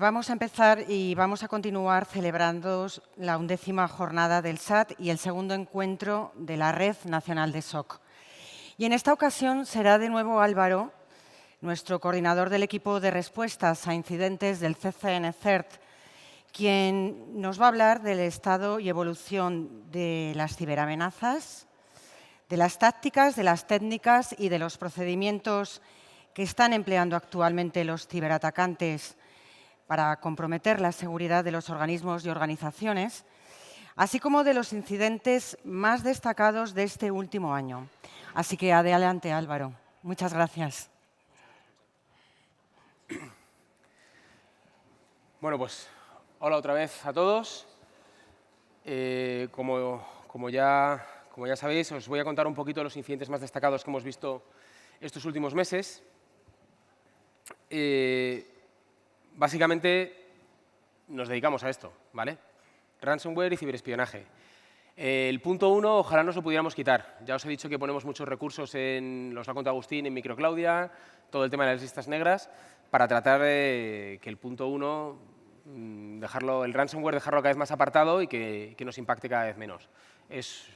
Vamos a empezar y vamos a continuar celebrando la 11ª jornada del SAT y el segundo encuentro de la Red Nacional de SOC. Y en esta ocasión será de nuevo Álvaro, nuestro coordinador del equipo de respuestas a incidentes del CCN-CERT, quien nos va a hablar del estado y evolución de las ciberamenazas, de las tácticas, de las técnicas y de los procedimientos que están empleando actualmente los ciberatacantes para comprometer la seguridad de los organismos y organizaciones, así como de los incidentes más destacados de este último año. Así que adelante, Álvaro. Muchas gracias. Bueno, pues hola otra vez a todos. Como ya sabéis, os voy a contar un poquito los incidentes más destacados que hemos visto estos últimos meses. Básicamente nos dedicamos a esto, ¿vale? Ransomware y ciberespionaje. El punto 1, ojalá nos lo pudiéramos quitar. Ya os he dicho que ponemos muchos recursos en, los ha contado Agustín, en Microclaudia, todo el tema de las listas negras, para tratar de que el punto 1, el ransomware, dejarlo cada vez más apartado y que nos impacte cada vez menos.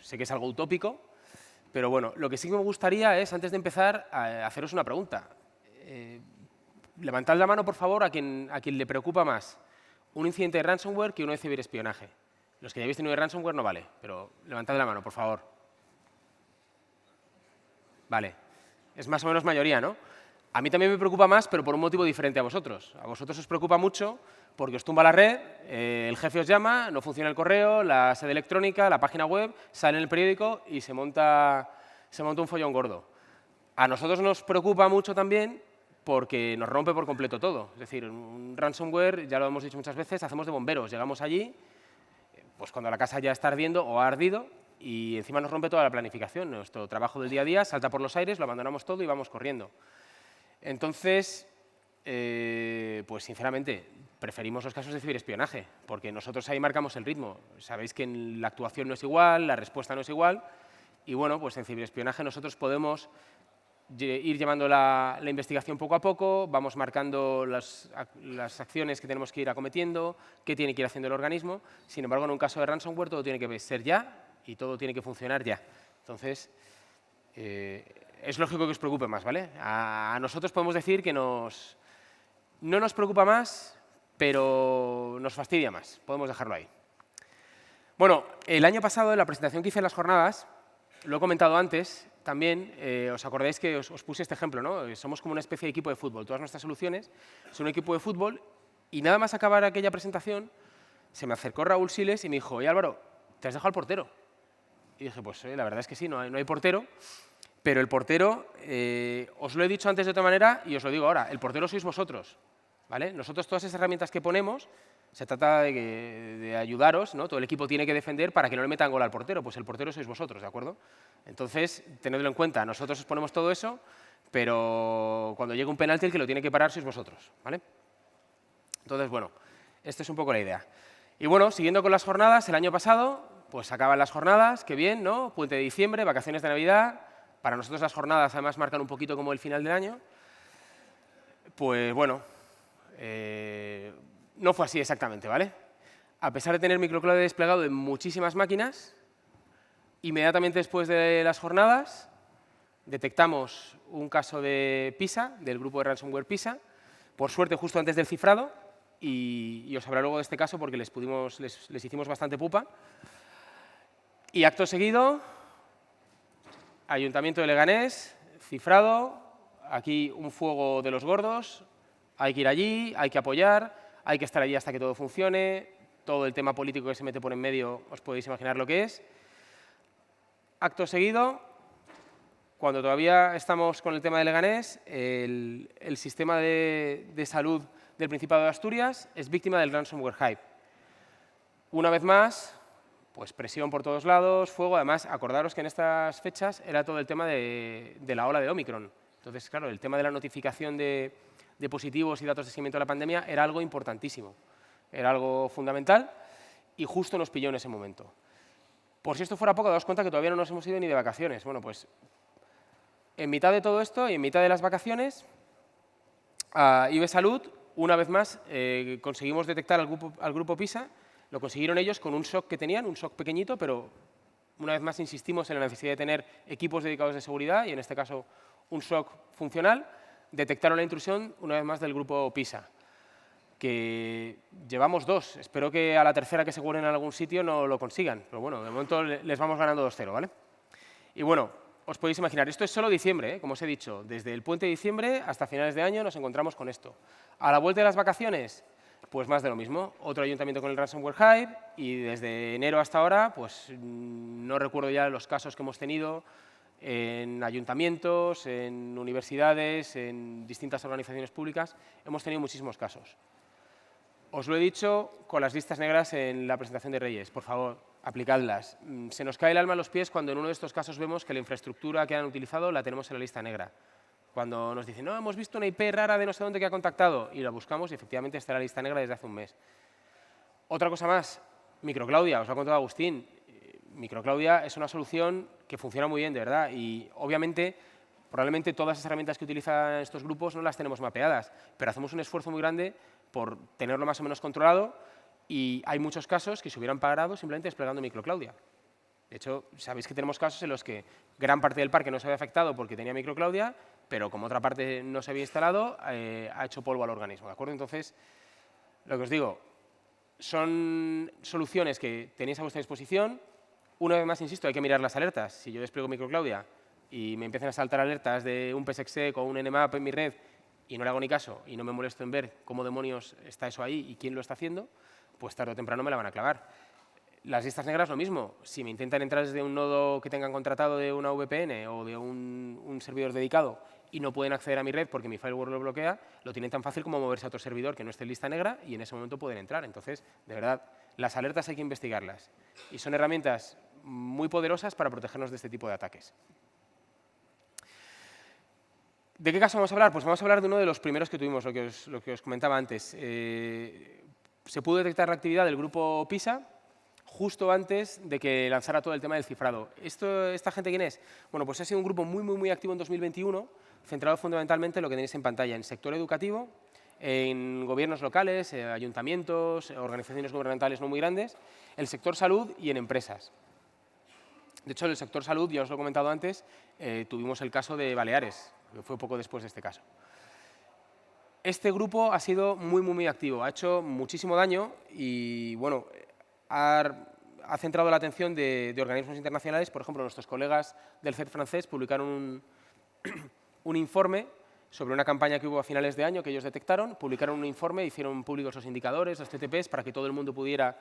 Sé que es algo utópico, pero bueno, lo que sí que me gustaría es, antes de empezar, haceros una pregunta. Levantad la mano, por favor, a quien le preocupa más un incidente de ransomware que uno de ciberespionaje. Los que ya habéis tenido de ransomware no vale, pero levantad la mano, por favor. Vale, es más o menos mayoría, ¿no? A mí también me preocupa más, pero por un motivo diferente a vosotros. A vosotros os preocupa mucho porque os tumba la red, el jefe os llama, no funciona el correo, la sede electrónica, la página web, sale en el periódico y se monta un follón gordo. A nosotros nos preocupa mucho también porque nos rompe por completo todo. Es decir, un ransomware, ya lo hemos dicho muchas veces, hacemos de bomberos. Llegamos allí, pues cuando la casa ya está ardiendo o ha ardido, y encima nos rompe toda la planificación. Nuestro trabajo del día a día salta por los aires, lo abandonamos todo y vamos corriendo. Entonces, pues sinceramente, preferimos los casos de ciberespionaje, porque nosotros ahí marcamos el ritmo. Sabéis que la actuación no es igual, la respuesta no es igual, y bueno, pues en ciberespionaje nosotros podemos ir llevando la investigación poco a poco, vamos marcando las acciones que tenemos que ir acometiendo, qué tiene que ir haciendo el organismo. Sin embargo, en un caso de ransomware todo tiene que ser ya y todo tiene que funcionar ya. Entonces, es lógico que os preocupe más, ¿vale? A nosotros podemos decir que no nos preocupa más, pero nos fastidia más. Podemos dejarlo ahí. Bueno, el año pasado, en la presentación que hice en las jornadas, lo he comentado antes, también, os acordáis que os puse este ejemplo, ¿no? Somos como una especie de equipo de fútbol. Todas nuestras soluciones son un equipo de fútbol y nada más acabar aquella presentación, se me acercó Raúl Siles y me dijo, oye Álvaro, ¿te has dejado al portero? Y dije, pues la verdad es que sí, no hay portero, pero el portero, os lo he dicho antes de otra manera y os lo digo ahora, el portero sois vosotros, ¿vale? Nosotros todas esas herramientas que ponemos, se trata de ayudaros, ¿no? Todo el equipo tiene que defender para que no le metan gol al portero, pues el portero sois vosotros, ¿de acuerdo? Entonces, tenedlo en cuenta, nosotros os ponemos todo eso, pero cuando llegue un penalti el que lo tiene que parar sois vosotros, ¿vale? Entonces, bueno, esta es un poco la idea. Y bueno, siguiendo con las jornadas, el año pasado, pues acaban las jornadas, qué bien, ¿no? Puente de diciembre, vacaciones de Navidad, para nosotros las jornadas además marcan un poquito como el final del año. Pues bueno, no fue así exactamente, ¿vale? A pesar de tener Microclaudia desplegado en muchísimas máquinas, inmediatamente después de las jornadas detectamos un caso de PISA, del grupo de ransomware PISA, por suerte justo antes del cifrado, y os hablaré luego de este caso porque les hicimos bastante pupa. Y acto seguido, Ayuntamiento de Leganés, cifrado, aquí un fuego de los gordos, hay que ir allí, hay que apoyar, hay que estar allí hasta que todo funcione, todo el tema político que se mete por en medio os podéis imaginar lo que es. Acto seguido, cuando todavía estamos con el tema de Leganés, el sistema de salud del Principado de Asturias es víctima del ransomware hype. Una vez más, pues presión por todos lados, fuego. Además, acordaros que en estas fechas era todo el tema de la ola de Omicron. Entonces, claro, el tema de la notificación de positivos y datos de seguimiento de la pandemia era algo importantísimo, era algo fundamental y justo nos pilló en ese momento. Por si esto fuera poco, daos cuenta que todavía no nos hemos ido ni de vacaciones. Bueno, pues en mitad de todo esto y en mitad de las vacaciones, IB Salud una vez más, conseguimos detectar al grupo PISA, lo consiguieron ellos con un SOC que tenían, un SOC pequeñito, pero una vez más insistimos en la necesidad de tener equipos dedicados de seguridad y en este caso un SOC funcional. Detectaron la intrusión una vez más del grupo PISA, que llevamos 2. Espero que a la tercera que se cuelen en algún sitio no lo consigan, pero bueno, de momento les vamos ganando 2-0, ¿vale? Y bueno, os podéis imaginar, esto es solo diciembre, como os he dicho, desde el puente de diciembre hasta finales de año nos encontramos con esto. A la vuelta de las vacaciones, pues más de lo mismo, otro ayuntamiento con el ransomware hype y desde enero hasta ahora, pues no recuerdo ya los casos que hemos tenido en ayuntamientos, en universidades, en distintas organizaciones públicas, hemos tenido muchísimos casos. Os lo he dicho con las listas negras en la presentación de Reyes, por favor, aplicadlas. Se nos cae el alma a los pies cuando en uno de estos casos vemos que la infraestructura que han utilizado la tenemos en la lista negra. Cuando nos dicen, no, hemos visto una IP rara de no sé dónde que ha contactado, y la buscamos y efectivamente está en la lista negra desde hace un mes. Otra cosa más, Microclaudia, os lo ha contado Agustín. Microclaudia es una solución que funciona muy bien, de verdad, y obviamente, probablemente todas las herramientas que utilizan estos grupos no las tenemos mapeadas, pero hacemos un esfuerzo muy grande por tenerlo más o menos controlado y hay muchos casos que se hubieran parado simplemente desplegando Microclaudia. De hecho, sabéis que tenemos casos en los que gran parte del parque no se había afectado porque tenía Microclaudia, pero como otra parte no se había instalado, ha hecho polvo al organismo, ¿de acuerdo? Entonces, lo que os digo, son soluciones que tenéis a vuestra disposición. Una vez más, insisto, hay que mirar las alertas. Si yo despliego Microclaudia y me empiezan a saltar alertas de un PSExec o un Nmap en mi red y no le hago ni caso y no me molesto en ver cómo demonios está eso ahí y quién lo está haciendo, pues tarde o temprano me la van a clavar. Las listas negras lo mismo. Si me intentan entrar desde un nodo que tengan contratado de una VPN o de un servidor dedicado y no pueden acceder a mi red porque mi firewall lo bloquea, lo tienen tan fácil como moverse a otro servidor que no esté en lista negra y en ese momento pueden entrar. Entonces, de verdad, las alertas hay que investigarlas. Y son herramientas muy poderosas para protegernos de este tipo de ataques. ¿De qué caso vamos a hablar? Pues vamos a hablar de uno de los primeros que tuvimos, lo que os comentaba antes. Se pudo detectar la actividad del grupo PISA justo antes de que lanzara todo el tema del cifrado. ¿Esta gente quién es? Bueno, pues ha sido un grupo muy activo en 2021, centrado fundamentalmente en lo que tenéis en pantalla, en el sector educativo, en gobiernos locales, ayuntamientos, organizaciones gubernamentales no muy grandes, el sector salud y en empresas. De hecho, en el sector salud, ya os lo he comentado antes, tuvimos el caso de Baleares, que fue poco después de este caso. Este grupo ha sido muy activo, ha hecho muchísimo daño y, bueno, ha centrado la atención de organismos internacionales. Por ejemplo, nuestros colegas del CERT francés publicaron un informe sobre una campaña que hubo a finales de año que ellos detectaron, publicaron un informe, hicieron públicos los indicadores, los TTPs, para que todo el mundo pudiera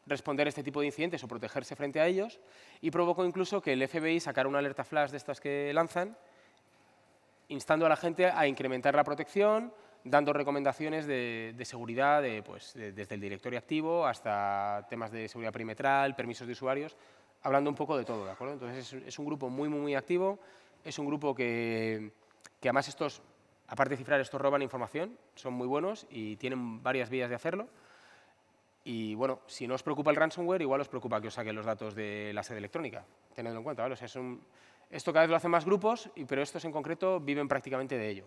responder a este tipo de incidentes o protegerse frente a ellos, y provocó incluso que el FBI sacara una alerta flash de estas que lanzan, instando a la gente a incrementar la protección, dando recomendaciones de seguridad desde el directorio activo hasta temas de seguridad perimetral, permisos de usuarios, hablando un poco de todo, ¿de acuerdo? Entonces es un grupo muy activo, es un grupo que además estos, aparte de cifrar, estos roban información, son muy buenos y tienen varias vías de hacerlo. Y bueno, si no os preocupa el ransomware, igual os preocupa que os saquen los datos de la sede electrónica, tenedlo en cuenta, ¿vale? O sea, esto cada vez lo hacen más grupos, pero estos en concreto viven prácticamente de ello.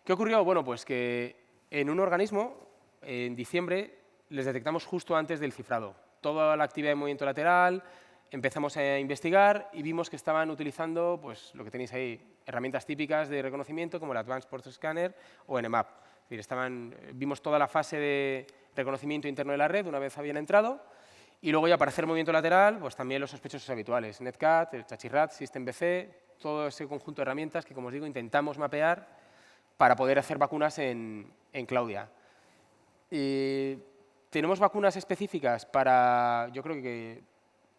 ¿Qué ocurrió? Bueno, pues que en un organismo, en diciembre, les detectamos justo antes del cifrado. Toda la actividad de movimiento lateral, empezamos a investigar y vimos que estaban utilizando, pues lo que tenéis ahí, herramientas típicas de reconocimiento como el Advanced Port Scanner o Nmap. Es decir, vimos toda la fase de reconocimiento interno de la red una vez habían entrado, y luego ya para hacer movimiento lateral, pues también los sospechosos habituales, Netcat, el Chachirat, SystemBC, todo ese conjunto de herramientas que, como os digo, intentamos mapear para poder hacer vacunas en Claudia. Tenemos vacunas específicas para, yo creo que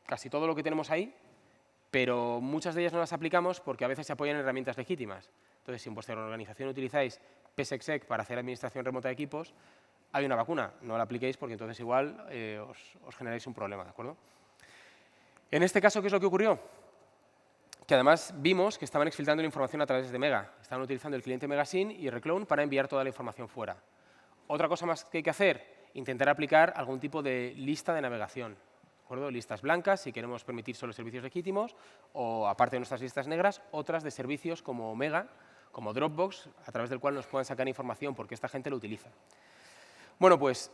casi todo lo que tenemos ahí, pero muchas de ellas no las aplicamos porque a veces se apoyan en herramientas legítimas. Entonces, si en vuestra organización utilizáis PSExec para hacer administración remota de equipos, hay una vacuna, no la apliquéis porque entonces igual os generáis un problema, ¿de acuerdo? En este caso, ¿qué es lo que ocurrió? Que además vimos que estaban exfiltrando la información a través de Mega. Estaban utilizando el cliente Megasyn y Reclone para enviar toda la información fuera. Otra cosa más que hay que hacer, intentar aplicar algún tipo de lista de navegación. ¿De acuerdo? Listas blancas, si queremos permitir solo servicios legítimos, o aparte de nuestras listas negras, otras de servicios como Mega como Dropbox, a través del cual nos puedan sacar información porque esta gente lo utiliza. Bueno, pues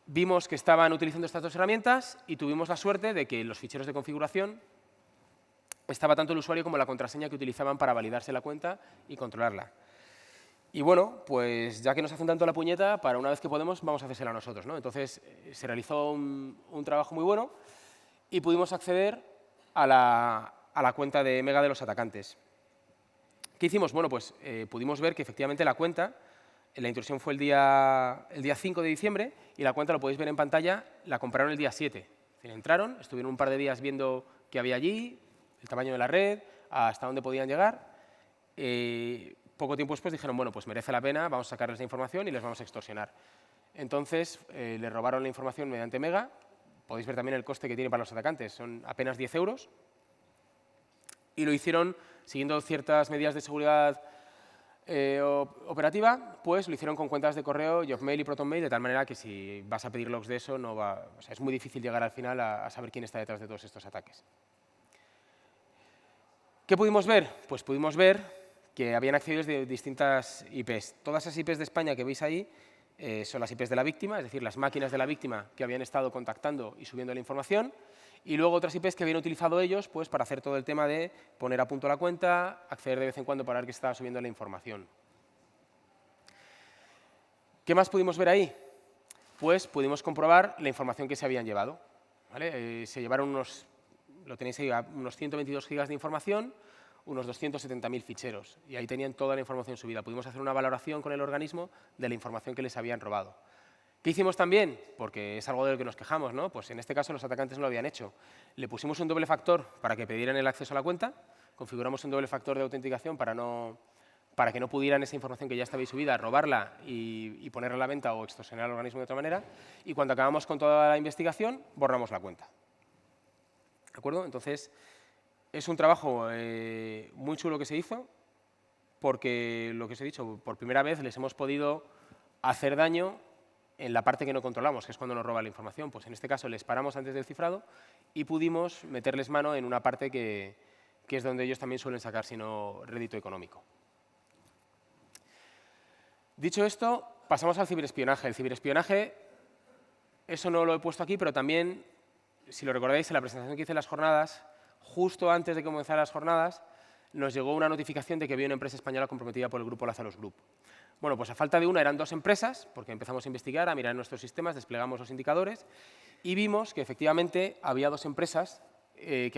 vimos que estaban utilizando estas dos herramientas y tuvimos la suerte de que en los ficheros de configuración estaba tanto el usuario como la contraseña que utilizaban para validarse la cuenta y controlarla. Y bueno, pues ya que nos hacen tanto la puñeta, para una vez que podemos, vamos a hacérsela a nosotros, ¿no? Entonces, se realizó un trabajo muy bueno y pudimos acceder a la cuenta de Mega de los atacantes. ¿Qué hicimos? Bueno, pues pudimos ver que efectivamente la cuenta, la intrusión fue el día 5 de diciembre y la cuenta, lo podéis ver en pantalla, la compraron el día 7. Es decir, entraron, estuvieron un par de días viendo qué había allí, el tamaño de la red, hasta dónde podían llegar. Poco tiempo después dijeron, bueno, pues merece la pena, vamos a sacarles la información y les vamos a extorsionar. Entonces, les robaron la información mediante Mega. Podéis ver también el coste que tiene para los atacantes, son apenas 10 euros. Y lo hicieron siguiendo ciertas medidas de seguridad operativa, pues lo hicieron con cuentas de correo, Yocmail y ProtonMail, de tal manera que si vas a pedir logs de eso, no va, o sea, es muy difícil llegar al final a saber quién está detrás de todos estos ataques. ¿Qué pudimos ver? Pues pudimos ver que habían accedido de distintas IPs. Todas esas IPs de España que veis ahí son las IPs de la víctima, es decir, las máquinas de la víctima que habían estado contactando y subiendo la información, y luego otras IPs que habían utilizado ellos pues, para hacer todo el tema de poner a punto la cuenta, acceder de vez en cuando para ver que estaba subiendo la información. ¿Qué más pudimos ver ahí? Pues pudimos comprobar la información que se habían llevado, ¿vale? Se llevaron lo tenéis ahí, unos 122 gigas de información, unos 270.000 ficheros, y ahí tenían toda la información subida. Pudimos hacer una valoración con el organismo de la información que les habían robado. ¿Qué hicimos también? Porque es algo de lo que nos quejamos, ¿no? Pues en este caso los atacantes no lo habían hecho. Le pusimos un doble factor para que pidieran el acceso a la cuenta, configuramos un doble factor de autenticación para que no pudieran esa información que ya estaba ahí subida, robarla y ponerla a la venta o extorsionar al organismo de otra manera, y cuando acabamos con toda la investigación, borramos la cuenta. ¿De acuerdo? Entonces, es un trabajo muy chulo que se hizo, porque, lo que os he dicho, por primera vez les hemos podido hacer daño en la parte que no controlamos, que es cuando nos roba la información. Pues en este caso les paramos antes del cifrado y pudimos meterles mano en una parte que es donde ellos también suelen sacar, si no, rédito económico. Dicho esto, pasamos al ciberespionaje. El ciberespionaje, eso no lo he puesto aquí, pero también, si lo recordáis, en la presentación que hice en las jornadas, justo antes de que comenzaran las jornadas, nos llegó una notificación de que había una empresa española comprometida por el grupo Lazarus Group. Bueno, pues a falta de una eran dos empresas, porque empezamos a investigar, a mirar nuestros sistemas, desplegamos los indicadores y vimos que efectivamente había dos empresas que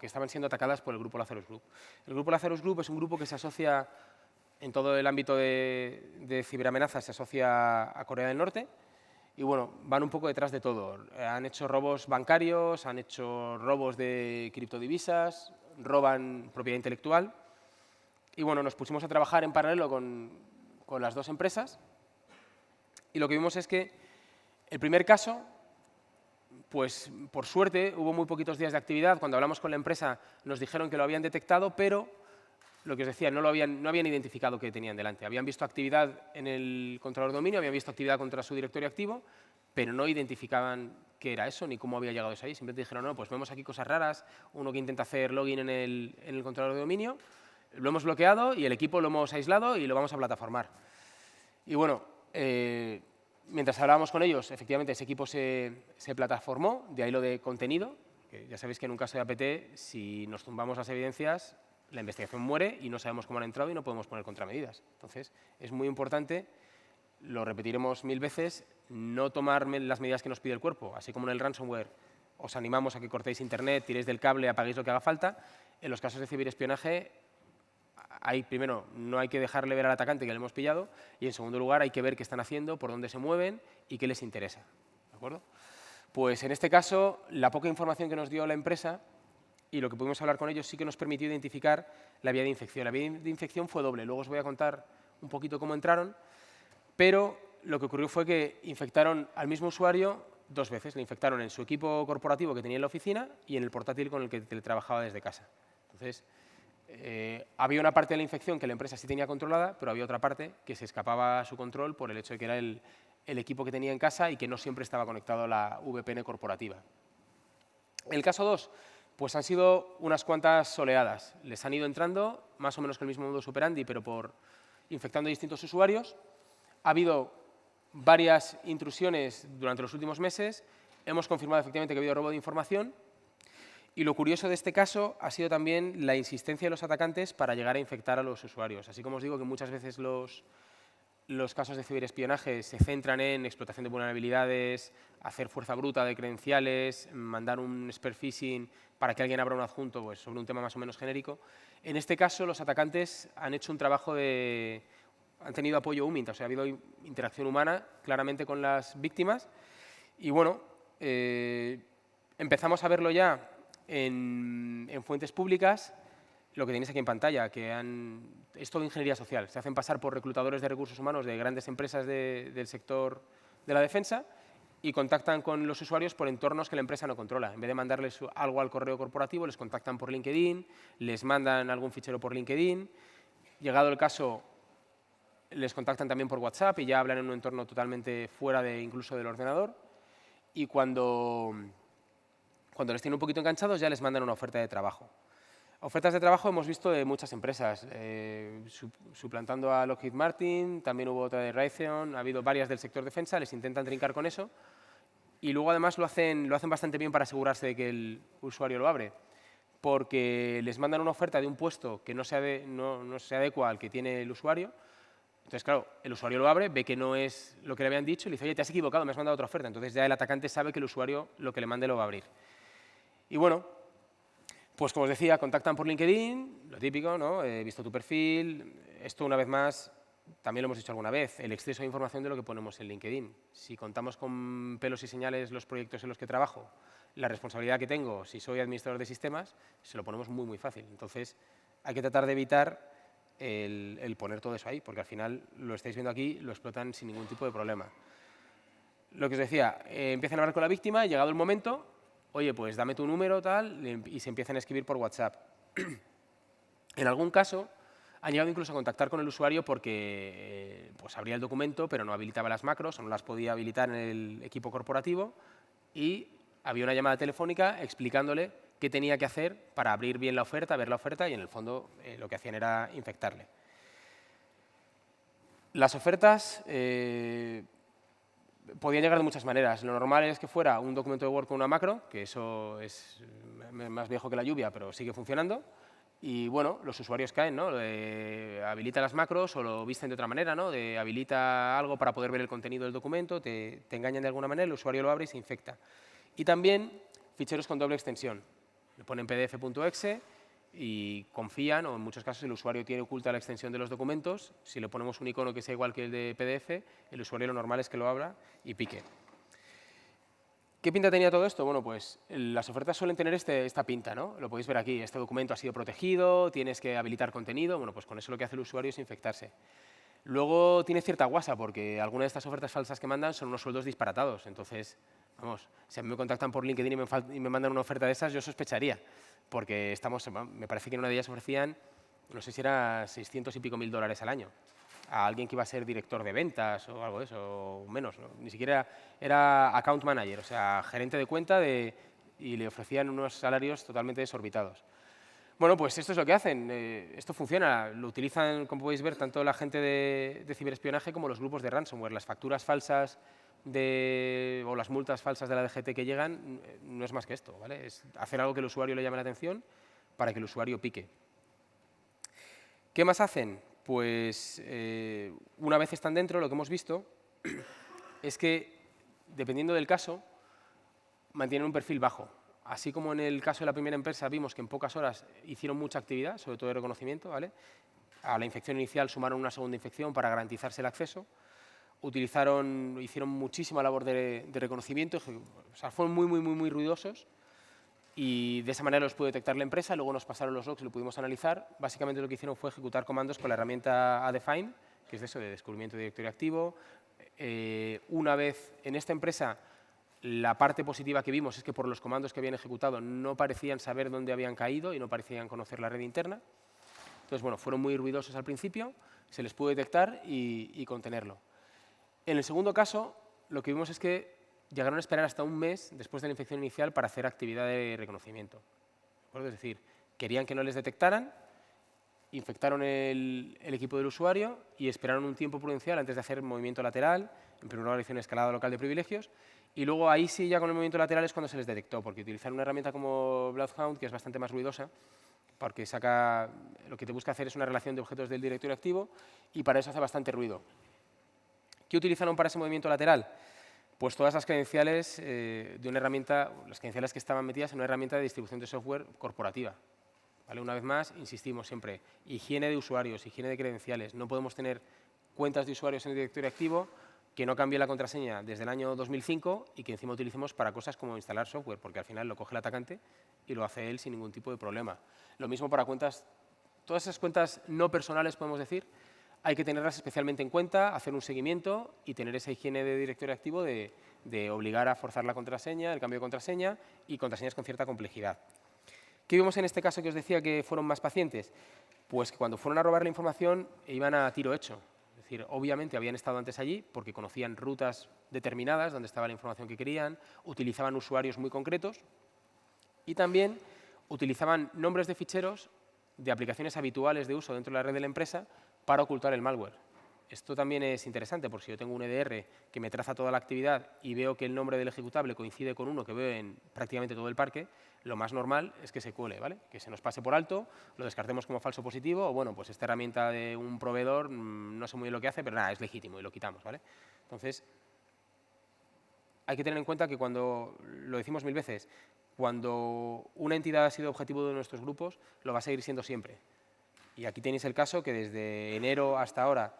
estaban siendo atacadas por el grupo Lazarus Group. El grupo Lazarus Group es un grupo que se asocia en todo el ámbito de ciberamenazas, se asocia a Corea del Norte. Y bueno, van un poco detrás de todo. Han hecho robos bancarios, han hecho robos de criptodivisas, roban propiedad intelectual. Y bueno, nos pusimos a trabajar en paralelo con las dos empresas. Y lo que vimos es que el primer caso, pues por suerte, hubo muy poquitos días de actividad. Cuando hablamos con la empresa nos dijeron que lo habían detectado, pero lo que os decía, no habían identificado qué tenían delante. Habían visto actividad en el controlador de dominio, habían visto actividad contra su directorio activo, pero no identificaban qué era eso ni cómo había llegado eso ahí. Simplemente dijeron, no, pues vemos aquí cosas raras, uno que intenta hacer login en el controlador de dominio, lo hemos bloqueado y el equipo lo hemos aislado y lo vamos a plataformar. Y bueno, mientras hablábamos con ellos, efectivamente ese equipo se plataformó, de ahí lo de contenido, que ya sabéis que en un caso de APT, si nos tumbamos las evidencias, la investigación muere y no sabemos cómo han entrado y no podemos poner contramedidas. Entonces, es muy importante, lo repetiremos 1000 veces, no tomar las medidas que nos pide el cuerpo. Así como en el ransomware os animamos a que cortéis internet, tiréis del cable, apaguéis lo que haga falta, en los casos de ciberespionaje, primero, no hay que dejarle ver al atacante que le hemos pillado y, en segundo lugar, hay que ver qué están haciendo, por dónde se mueven y qué les interesa. ¿De acuerdo? Pues en este caso, la poca información que nos dio la empresa y lo que pudimos hablar con ellos sí que nos permitió identificar la vía de infección. La vía de infección fue doble. Luego os voy a contar un poquito cómo entraron, pero lo que ocurrió fue que infectaron al mismo usuario dos veces. Le infectaron en su equipo corporativo que tenía en la oficina y en el portátil con el que teletrabajaba desde casa. Entonces, había una parte de la infección que la empresa sí tenía controlada, pero había otra parte que se escapaba a su control por el hecho de que era el equipo que tenía en casa y que no siempre estaba conectado a la VPN corporativa. El caso 2, Pues han sido unas cuantas oleadas. Les han ido entrando, más o menos con el mismo modus operandi, pero infectando a distintos usuarios. Ha habido varias intrusiones durante los últimos meses. Hemos confirmado efectivamente que ha habido robo de información. Y lo curioso de este caso ha sido también la insistencia de los atacantes para llegar a infectar a los usuarios. Así como os digo que muchas veces los casos de ciberespionaje se centran en explotación de vulnerabilidades, hacer fuerza bruta de credenciales, mandar un spear phishing para que alguien abra un adjunto pues, sobre un tema más o menos genérico. En este caso, los atacantes han hecho un trabajo han tenido apoyo humano, o sea, ha habido interacción humana claramente con las víctimas. Y bueno, empezamos a verlo ya en fuentes públicas, lo que tenéis aquí en pantalla, que es todo ingeniería social. Se hacen pasar por reclutadores de recursos humanos de grandes empresas del sector de la defensa y contactan con los usuarios por entornos que la empresa no controla. En vez de mandarles algo al correo corporativo, les contactan por LinkedIn, les mandan algún fichero por LinkedIn. Llegado el caso, les contactan también por WhatsApp y ya hablan en un entorno totalmente fuera incluso del ordenador. Y cuando les tienen un poquito enganchados, ya les mandan una oferta de trabajo. Ofertas de trabajo hemos visto de muchas empresas, suplantando a Lockheed Martin, también hubo otra de Raytheon, ha habido varias del sector defensa, les intentan trincar con eso y luego además lo hacen bastante bien para asegurarse de que el usuario lo abre, porque les mandan una oferta de un puesto que no se adecua al que tiene el usuario. Entonces, claro, el usuario lo abre, ve que no es lo que le habían dicho y le dice, oye, te has equivocado, me has mandado otra oferta. Entonces ya el atacante sabe que el usuario lo que le mande lo va a abrir. Y bueno, pues como os decía, contactan por LinkedIn, lo típico, ¿no? He visto tu perfil. Esto, una vez más, también lo hemos dicho alguna vez, el exceso de información de lo que ponemos en LinkedIn. Si contamos con pelos y señales los proyectos en los que trabajo, la responsabilidad que tengo, si soy administrador de sistemas, se lo ponemos muy, muy fácil. Entonces, hay que tratar de evitar el poner todo eso ahí, porque al final, lo estáis viendo aquí, lo explotan sin ningún tipo de problema. Lo que os decía, empiezan a hablar con la víctima, llegado el momento, oye, pues dame tu número, tal, y se empiezan a escribir por WhatsApp. En algún caso, han llegado incluso a contactar con el usuario porque pues abría el documento, pero no habilitaba las macros, o no las podía habilitar en el equipo corporativo, y había una llamada telefónica explicándole qué tenía que hacer para abrir bien la oferta, ver la oferta, y en el fondo lo que hacían era infectarle. Las ofertas podían llegar de muchas maneras. Lo normal es que fuera un documento de Word con una macro, que eso es más viejo que la lluvia, pero sigue funcionando. Y bueno, los usuarios caen, ¿no? Habilita las macros o lo visten de otra manera, ¿no? Habilita algo para poder ver el contenido del documento, te engañan de alguna manera, el usuario lo abre y se infecta. Y también ficheros con doble extensión. Le ponen pdf.exe y confían, o en muchos casos el usuario tiene oculta la extensión de los documentos. Si le ponemos un icono que sea igual que el de PDF, el usuario lo normal es que lo abra y pique. ¿Qué pinta tenía todo esto? Bueno, pues las ofertas suelen tener esta pinta, ¿no? Lo podéis ver aquí, este documento ha sido protegido, tienes que habilitar contenido, bueno, pues con eso lo que hace el usuario es infectarse. Luego tiene cierta guasa, porque algunas de estas ofertas falsas que mandan son unos sueldos disparatados, entonces, vamos, si a mí me contactan por LinkedIn y me mandan una oferta de esas, yo sospecharía, porque me parece que en una de ellas ofrecían, no sé si era 600 y pico mil dólares al año, a alguien que iba a ser director de ventas o algo de eso, o menos, ¿no? Ni siquiera era account manager, o sea, gerente de cuenta y le ofrecían unos salarios totalmente desorbitados. Bueno, pues esto es lo que hacen, esto funciona, lo utilizan, como podéis ver, tanto la gente de ciberespionaje como los grupos de ransomware. Las facturas falsas o las multas falsas de la DGT que llegan no es más que esto, ¿vale? Es hacer algo que el usuario le llame la atención para que el usuario pique. ¿Qué más hacen? Pues una vez están dentro, lo que hemos visto es que, dependiendo del caso, mantienen un perfil bajo. Así como en el caso de la primera empresa vimos que en pocas horas hicieron mucha actividad, sobre todo de reconocimiento, ¿vale? A la infección inicial sumaron una segunda infección para garantizarse el acceso, hicieron muchísima labor de reconocimiento, o sea, fueron muy ruidosos, y de esa manera los pudo detectar la empresa. Luego nos pasaron los logs y lo pudimos analizar. Básicamente lo que hicieron fue ejecutar comandos con la herramienta ADefine, que es de descubrimiento de directorio activo. Una vez en esta empresa, la parte positiva que vimos es que por los comandos que habían ejecutado no parecían saber dónde habían caído y no parecían conocer la red interna. Entonces, bueno, fueron muy ruidosos al principio, se les pudo detectar y contenerlo. En el segundo caso, lo que vimos es que llegaron a esperar hasta un mes después de la infección inicial para hacer actividad de reconocimiento. acuerdo? Es decir, querían que no les detectaran, infectaron el equipo del usuario y esperaron un tiempo prudencial antes de hacer movimiento lateral, en primer lugar hicieron escalada local de privilegios, y luego ahí sí, ya con el movimiento lateral es cuando se les detectó, porque utilizaron una herramienta como Bloodhound, que es bastante más ruidosa, porque lo que te busca hacer es una relación de objetos del directorio activo, y para eso hace bastante ruido. ¿Qué utilizaron para ese movimiento lateral? Pues todas las credenciales de una herramienta, las credenciales que estaban metidas en una herramienta de distribución de software corporativa. ¿Vale? Una vez más, insistimos siempre, higiene de usuarios, higiene de credenciales. No podemos tener cuentas de usuarios en el directorio activo que no cambie la contraseña desde el año 2005 y que encima utilicemos para cosas como instalar software, porque al final lo coge el atacante y lo hace él sin ningún tipo de problema. Lo mismo para cuentas, todas esas cuentas no personales, podemos decir, hay que tenerlas especialmente en cuenta, hacer un seguimiento y tener esa higiene de directorio activo de obligar a forzar la contraseña, el cambio de contraseña y contraseñas con cierta complejidad. ¿Qué vimos en este caso que os decía que fueron más pacientes? Pues que cuando fueron a robar la información iban a tiro hecho. Es decir, obviamente habían estado antes allí porque conocían rutas determinadas donde estaba la información que querían, utilizaban usuarios muy concretos y también utilizaban nombres de ficheros de aplicaciones habituales de uso dentro de la red de la empresa para ocultar el malware. Esto también es interesante, porque si yo tengo un EDR que me traza toda la actividad y veo que el nombre del ejecutable coincide con uno que veo en prácticamente todo el parque, lo más normal es que se cuele, ¿vale? Que se nos pase por alto, lo descartemos como falso positivo, o bueno, pues esta herramienta de un proveedor no sé muy bien lo que hace, pero nada, es legítimo y lo quitamos, ¿vale? Entonces, hay que tener en cuenta que cuando, lo decimos 1000 veces, cuando una entidad ha sido objetivo de nuestros grupos, lo va a seguir siendo siempre. Y aquí tenéis el caso que desde enero hasta ahora,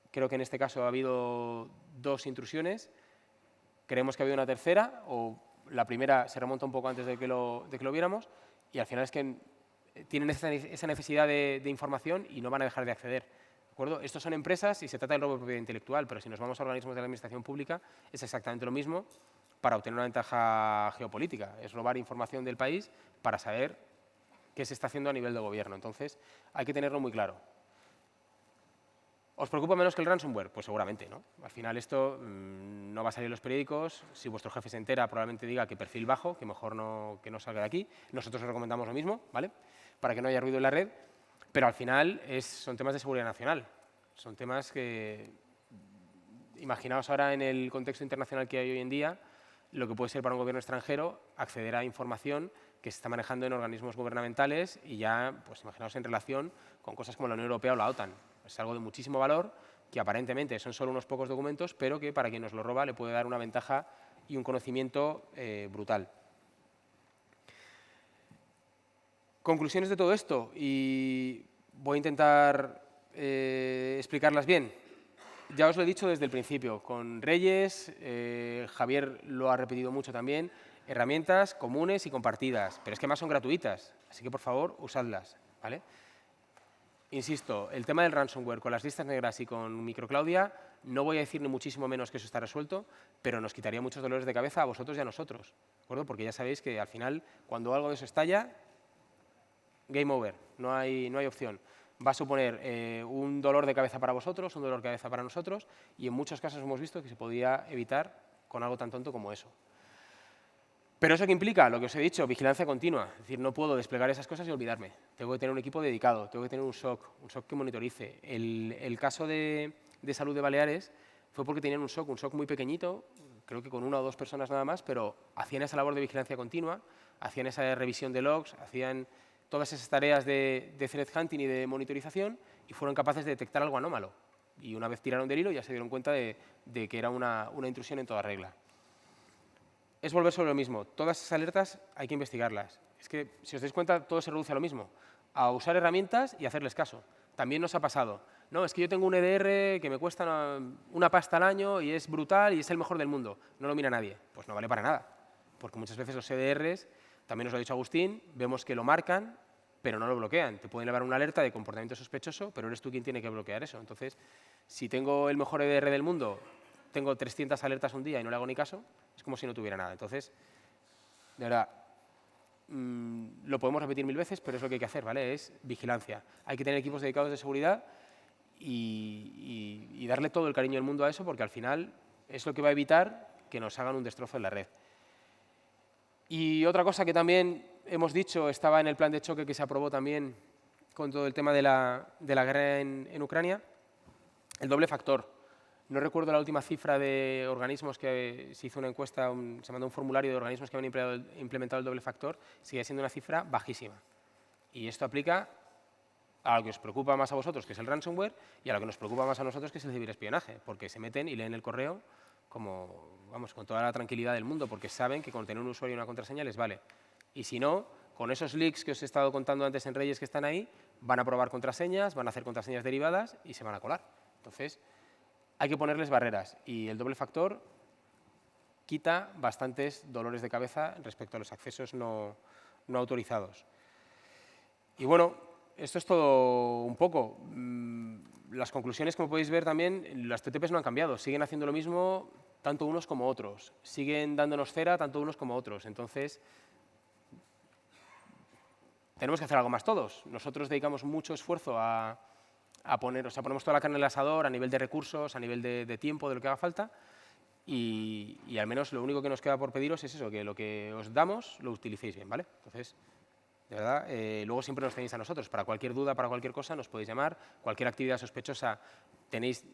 creo que en este caso ha habido 2 intrusiones, creemos que ha habido una tercera, o la primera se remonta un poco antes de que lo viéramos, y al final es que tienen esa necesidad de información y no van a dejar de acceder. ¿De acuerdo? Estos son empresas y se trata del robo de propiedad intelectual, pero si nos vamos a organismos de la administración pública es exactamente lo mismo para obtener una ventaja geopolítica. Es robar información del país para saber qué se está haciendo a nivel de gobierno. Entonces, hay que tenerlo muy claro. ¿Os preocupa menos que el ransomware? Pues seguramente, ¿no? Al final esto no va a salir en los periódicos. Si vuestro jefe se entera, probablemente diga que perfil bajo, que mejor que no salga de aquí. Nosotros os recomendamos lo mismo, ¿vale? Para que no haya ruido en la red. Pero al final son temas de seguridad nacional. Son temas que, imaginaos ahora en el contexto internacional que hay hoy en día, lo que puede ser para un gobierno extranjero acceder a información que se está manejando en organismos gubernamentales y ya, pues imaginaos en relación con cosas como la Unión Europea o la OTAN. Es algo de muchísimo valor que aparentemente son solo unos pocos documentos, pero que para quien nos lo roba le puede dar una ventaja y un conocimiento brutal. Conclusiones de todo esto, y voy a intentar explicarlas bien. Ya os lo he dicho desde el principio, con Reyes, Javier lo ha repetido mucho también, herramientas comunes y compartidas, pero es que además son gratuitas, así que por favor usadlas, ¿vale? Insisto, el tema del ransomware con las listas negras y con Microclaudia, no voy a decir ni muchísimo menos que eso está resuelto, pero nos quitaría muchos dolores de cabeza a vosotros y a nosotros, ¿de acuerdo? Porque ya sabéis que al final, cuando algo de eso estalla, game over, no hay opción. Va a suponer un dolor de cabeza para vosotros, un dolor de cabeza para nosotros, y en muchos casos hemos visto que se podía evitar con algo tan tonto como eso. ¿Pero eso qué implica? Lo que os he dicho, vigilancia continua. Es decir, no puedo desplegar esas cosas y olvidarme. Tengo que tener un equipo dedicado, tengo que tener un SOC que monitorice. El caso de salud de Baleares fue porque tenían un SOC muy pequeñito, creo que con 1 o 2 personas nada más, pero hacían esa labor de vigilancia continua, hacían esa revisión de logs, hacían todas esas tareas de threat hunting y de monitorización y fueron capaces de detectar algo anómalo. Y una vez tiraron del hilo ya se dieron cuenta de que era una intrusión en toda regla. Es volver sobre lo mismo. Todas esas alertas hay que investigarlas. Es que, si os dais cuenta, todo se reduce a lo mismo. A usar herramientas y hacerles caso. También nos ha pasado. No, es que yo tengo un EDR que me cuesta una pasta al año y es brutal y es el mejor del mundo. No lo mira nadie. Pues no vale para nada. Porque muchas veces los EDRs, también os lo ha dicho Agustín, vemos que lo marcan, pero no lo bloquean. Te pueden elevar una alerta de comportamiento sospechoso, pero eres tú quien tiene que bloquear eso. Entonces, si tengo el mejor EDR del mundo, tengo 300 alertas un día y no le hago ni caso, es como si no tuviera nada. Entonces, de verdad, lo podemos repetir 1000 veces, pero es lo que hay que hacer, ¿vale? Es vigilancia. Hay que tener equipos dedicados de seguridad y darle todo el cariño del mundo a eso, porque al final es lo que va a evitar que nos hagan un destrozo en la red. Y otra cosa que también hemos dicho, estaba en el plan de choque que se aprobó también con todo el tema de la guerra en Ucrania, el doble factor. No recuerdo la última cifra de organismos que se hizo una encuesta, se mandó un formulario de organismos que habían implementado el doble factor, sigue siendo una cifra bajísima. Y esto aplica a lo que os preocupa más a vosotros, que es el ransomware, y a lo que nos preocupa más a nosotros, que es el ciberespionaje, porque se meten y leen el correo con toda la tranquilidad del mundo, porque saben que con tener un usuario y una contraseña les vale. Y si no, con esos leaks que os he estado contando antes en Reyes que están ahí, van a probar contraseñas, van a hacer contraseñas derivadas y se van a colar. Entonces, hay que ponerles barreras y el doble factor quita bastantes dolores de cabeza respecto a los accesos no autorizados. Y bueno, esto es todo un poco. Las conclusiones, como podéis ver también, las TTPs no han cambiado, siguen haciendo lo mismo tanto unos como otros, siguen dándonos cera tanto unos como otros. Entonces, tenemos que hacer algo más todos. Nosotros dedicamos mucho esfuerzo a poner, o sea, ponemos toda la carne en el asador a nivel de recursos, a nivel de tiempo, de lo que haga falta, y al menos lo único que nos queda por pediros es eso, que lo que os damos lo utilicéis bien, ¿vale? Entonces, de verdad, luego siempre nos tenéis a nosotros. Para cualquier duda, para cualquier cosa, nos podéis llamar. Cualquier actividad sospechosa, tenéis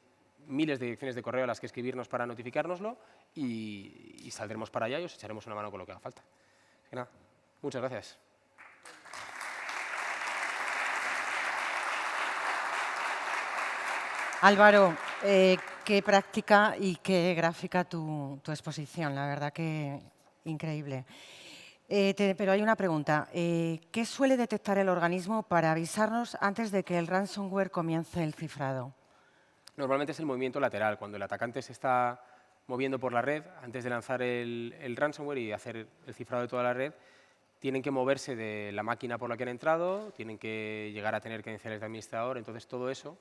miles de direcciones de correo a las que escribirnos para notificárnoslo y saldremos para allá y os echaremos una mano con lo que haga falta. Así que nada, muchas gracias. Álvaro, qué práctica y qué gráfica tu exposición, la verdad que increíble. Pero hay una pregunta. ¿Qué suele detectar el organismo para avisarnos antes de que el ransomware comience el cifrado? Normalmente es el movimiento lateral, cuando el atacante se está moviendo por la red, antes de lanzar el ransomware y hacer el cifrado de toda la red, tienen que moverse de la máquina por la que han entrado, tienen que llegar a tener credenciales de administrador, entonces todo eso,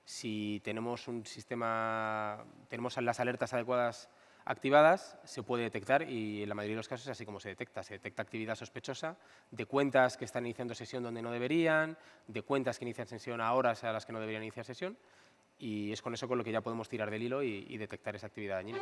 si tenemos un sistema, tenemos las alertas adecuadas activadas, se puede detectar y en la mayoría de los casos es así como se detecta actividad sospechosa de cuentas que están iniciando sesión donde no deberían, de cuentas que inician sesión a horas a las que no deberían iniciar sesión, y es con eso con lo que ya podemos tirar del hilo y detectar esa actividad dañina.